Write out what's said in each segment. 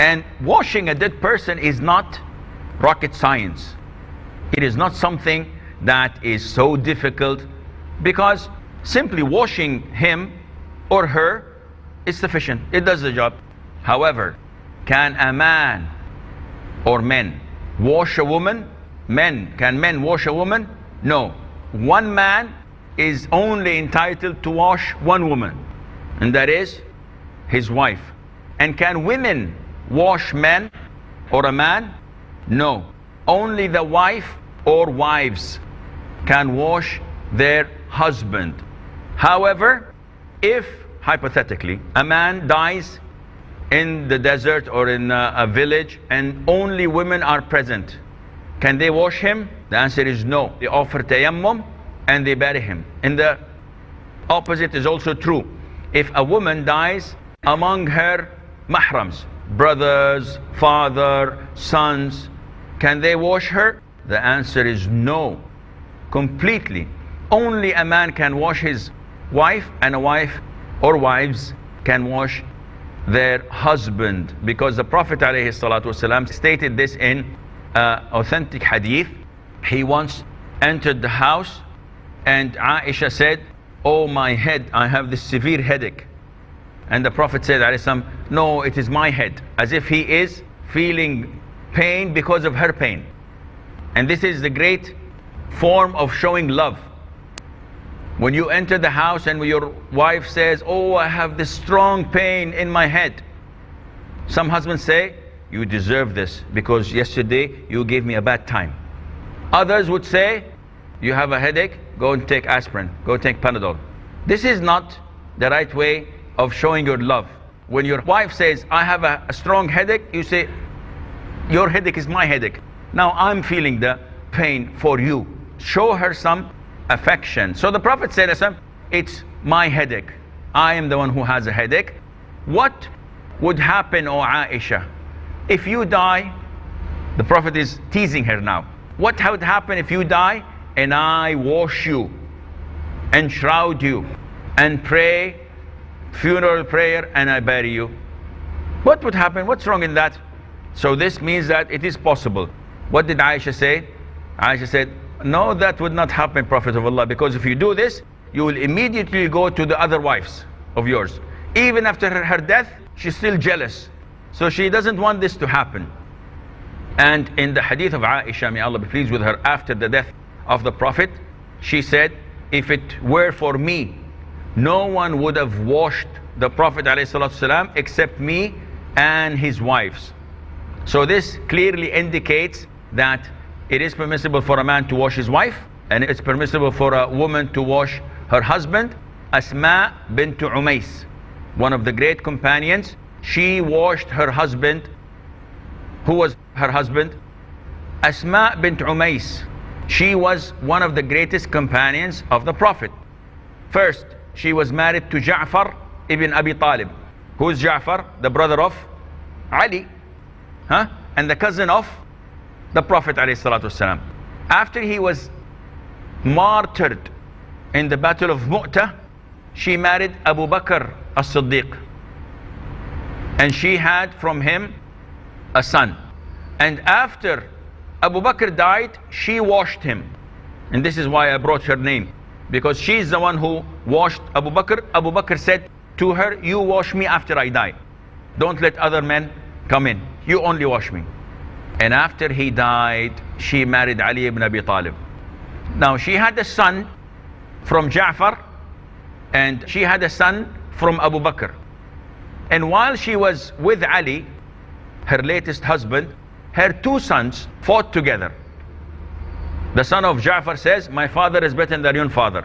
And washing a dead person is not rocket science. It is not something that is so difficult, because simply washing him or her is sufficient. It does the job. However, can a man or men wash a woman? Can men wash a woman? No. One man is only entitled to wash one woman, and that is his wife. And can women wash men or a man? No. Only the wife or wives can wash their husband. However, if hypothetically a man dies in the desert or in a village and only women are present, can they wash him? The answer is no. They offer tayammum and they bury him. And the opposite is also true. If a woman dies among her mahrams, brothers, father, sons, can they wash her? The answer is no. Completely. Only a man can wash his wife, and a wife or wives can wash their husband, because the Prophet ﷺ stated this in authentic hadith. He once entered the house and Aisha said, "Oh, my head, I have this severe headache." And the Prophet said, "No, it is my head," as if he is feeling pain because of her pain. And this is the great form of showing love. When you enter the house and your wife says, "Oh, I have this strong pain in my head," some husbands say, "You deserve this because yesterday you gave me a bad time." Others would say, "You have a headache, go and take aspirin, go take Panadol." This is not the right way of showing your love. When your wife says, "I have a strong headache," you say, "Your headache is my headache. Now I'm feeling the pain for you." Show her some affection. So the Prophet said, "It's my headache. I am the one who has a headache." What would happen, O Aisha, if you die? The Prophet is teasing her now. What would happen if you die and I wash you and shroud you and pray funeral prayer and I bury you? What would happen? What's wrong in that? So this means that it is possible. What did Aisha say? Aisha said, "No, that would not happen, Prophet of Allah, because if you do this, you will immediately go to the other wives of yours. Even after her death, she's still jealous. So she doesn't want this to happen." And in the hadith of Aisha, may Allah be pleased with her, after the death of the Prophet, she said, "If it were for me, no one would have washed the Prophet ﷺ except me and his wives." So this clearly indicates that it is permissible for a man to wash his wife, and it's permissible for a woman to wash her husband. Asma bint Umays, one of the great companions, she washed her husband. Who was her husband? Asma bint Umays. She was one of the greatest companions of the Prophet. First, she was married to Ja'far ibn Abi Talib. Who is Ja'far? The brother of Ali, and the cousin of the Prophet ﷺ. After he was martyred in the battle of Mu'tah, she married Abu Bakr as-Siddiq, and she had from him a son. And after Abu Bakr died, she washed him, and this is why I brought her name, because she's the one who washed Abu Bakr. Abu Bakr said to her, "You wash me after I die. Don't let other men come in. You only wash me." And after he died, she married Ali ibn Abi Talib. Now she had a son from Ja'far, and she had a son from Abu Bakr. And while she was with Ali, her latest husband, her two sons fought together. The son of Ja'far says, "My father is better than your father."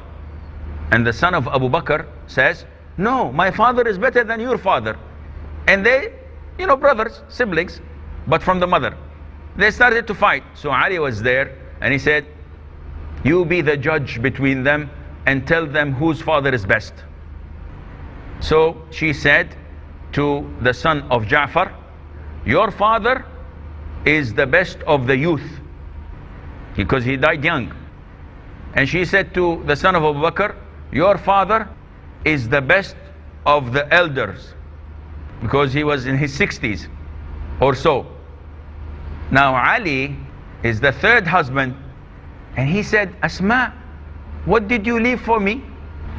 And the son of Abu Bakr says, "No, my father is better than your father." And they, brothers, siblings, but from the mother. They started to fight. So Ali was there and he said, "You be the judge between them and tell them whose father is best." So she said to the son of Ja'far, "Your father is the best of the youth," because he died young. And she said to the son of Abu Bakr, "Your father is the best of the elders," because he was in his 60s. or so. Now Ali is the third husband, and he said, Asma, what did you leave for me?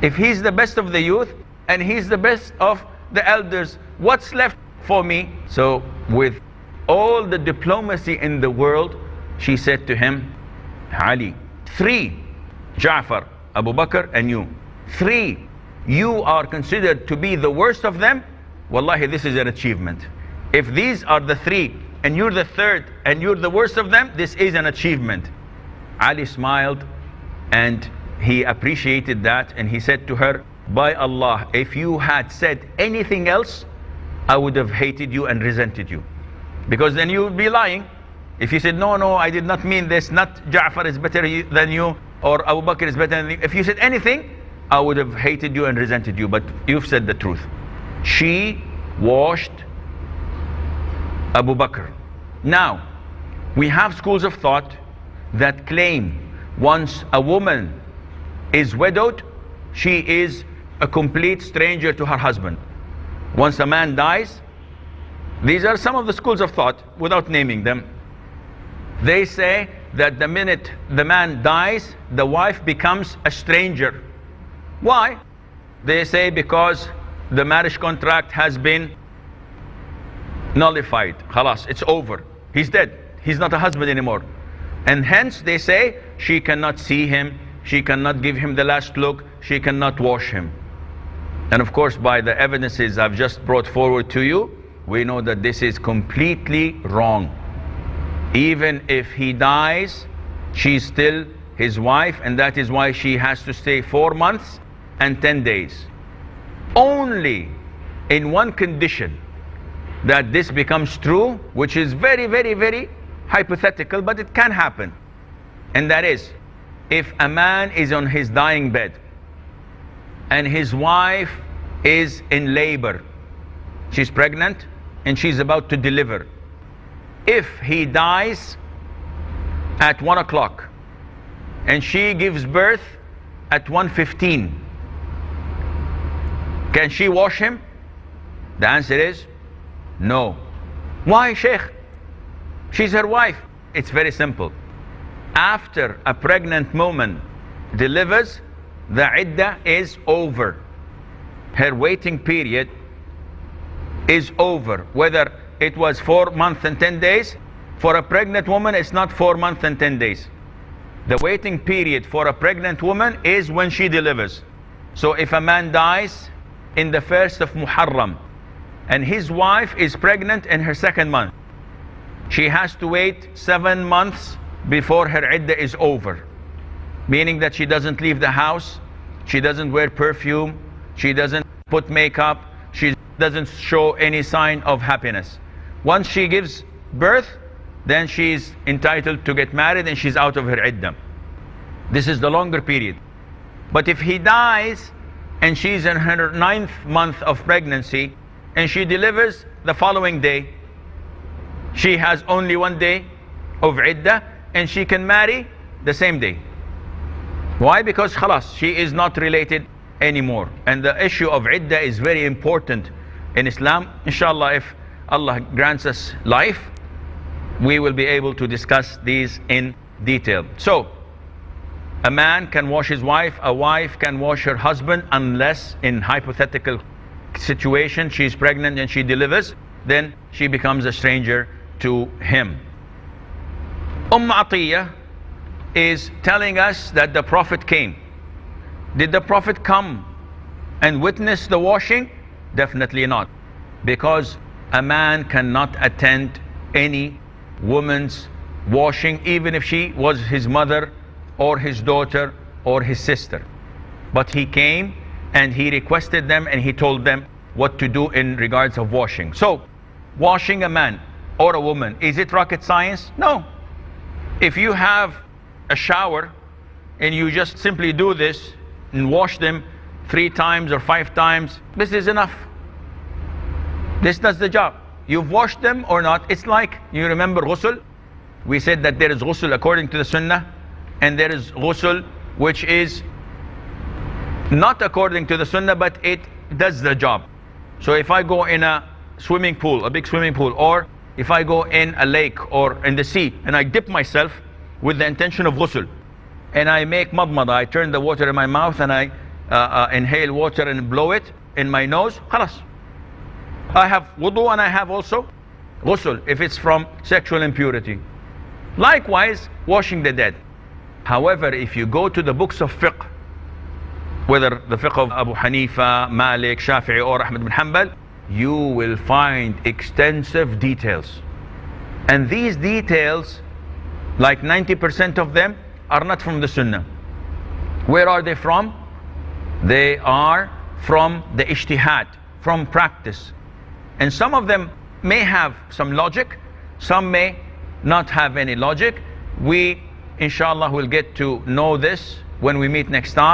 If he's the best of the youth and he's the best of the elders, what's left for me? So with all the diplomacy in the world, she said to him, Ali, 3, Ja'far, Abu Bakr and you, 3, you are considered to be the worst of them. Wallahi, this is an achievement. If these are the 3 and you're the third and you're the worst of them, this is an achievement. Ali smiled and he appreciated that, and he said to her, by Allah, if you had said anything else, I would have hated you and resented you, because then you would be lying. If you said, no, I did not mean this, not Ja'far is better than you, or Abu Bakr is better than you. If you said anything, I would have hated you and resented you, but you've said the truth. She washed Abu Bakr. Now, we have schools of thought that claim once a woman is widowed, she is a complete stranger to her husband. Once a man dies, these are some of the schools of thought without naming them. They say that the minute the man dies, the wife becomes a stranger. Why? They say because the marriage contract has been nullified. Khalas, it's over. He's dead. He's not a husband anymore. And hence they say she cannot see him, she cannot give him the last look, she cannot wash him. And of course, by the evidences I've just brought forward to you, we know that this is completely wrong. Even if he dies, she's still his wife, and that is why she has to stay 4 months and 10 days. Only in one condition that this becomes true, which is very, very, very hypothetical, but it can happen. And that is, if a man is on his dying bed and his wife is in labor, she's pregnant and she's about to deliver. If he dies at 1 o'clock and she gives birth at 1:15, can she wash him? The answer is no. Why, Sheikh? She's her wife. It's very simple. After a pregnant woman delivers, the iddah is over. Her waiting period is over. Whether it was 4 months and 10 days, for a pregnant woman it's not 4 months and 10 days. The waiting period for a pregnant woman is when she delivers. So if a man dies in the 1st of Muharram and his wife is pregnant in her 2nd month, she has to wait 7 months before her iddah is over. Meaning that she doesn't leave the house, she doesn't wear perfume, she doesn't put makeup, she doesn't show any sign of happiness. Once she gives birth, then she's entitled to get married and she's out of her iddah. This is the longer period. But if he dies and she's in her 9th month of pregnancy and she delivers the following day, she has only 1 day of iddah and she can marry the same day. Why? Because khalas, she is not related anymore. And the issue of iddah is very important in Islam. Inshallah, if Allah grants us life, we will be able to discuss these in detail. So, a man can wash his wife, a wife can wash her husband, unless in hypothetical situation she's pregnant and she delivers, then she becomes a stranger to him. Atiyah is telling us that the Prophet came. Did the Prophet come and witness the washing? Definitely not. Because a man cannot attend any woman's washing, even if she was his mother or his daughter or his sister. But he came and he requested them and he told them what to do in regards of washing. So, washing a man or a woman, is it rocket science? No. If you have a shower and you just simply do this and wash them 3 times or 5 times, this is enough. This does the job. You've washed them or not. It's like, you remember ghusl? We said that there is ghusl according to the sunnah, and there is ghusl which is not according to the sunnah, but it does the job. So if I go in a swimming pool, a big swimming pool, or if I go in a lake or in the sea and I dip myself with the intention of ghusl, and I make madmada, I turn the water in my mouth and I inhale water and blow it in my nose, khalas. I have wudu and I have also ghusl if it's from sexual impurity. Likewise, washing the dead. However, if you go to the books of fiqh, whether the fiqh of Abu Hanifa, Malik, Shafi'i or Ahmad bin Hanbal, you will find extensive details. And these details, like 90% of them, are not from the Sunnah. Where are they from? They are from the ijtihad, from practice. And some of them may have some logic, some may not have any logic. We, inshallah, will get to know this when we meet next time.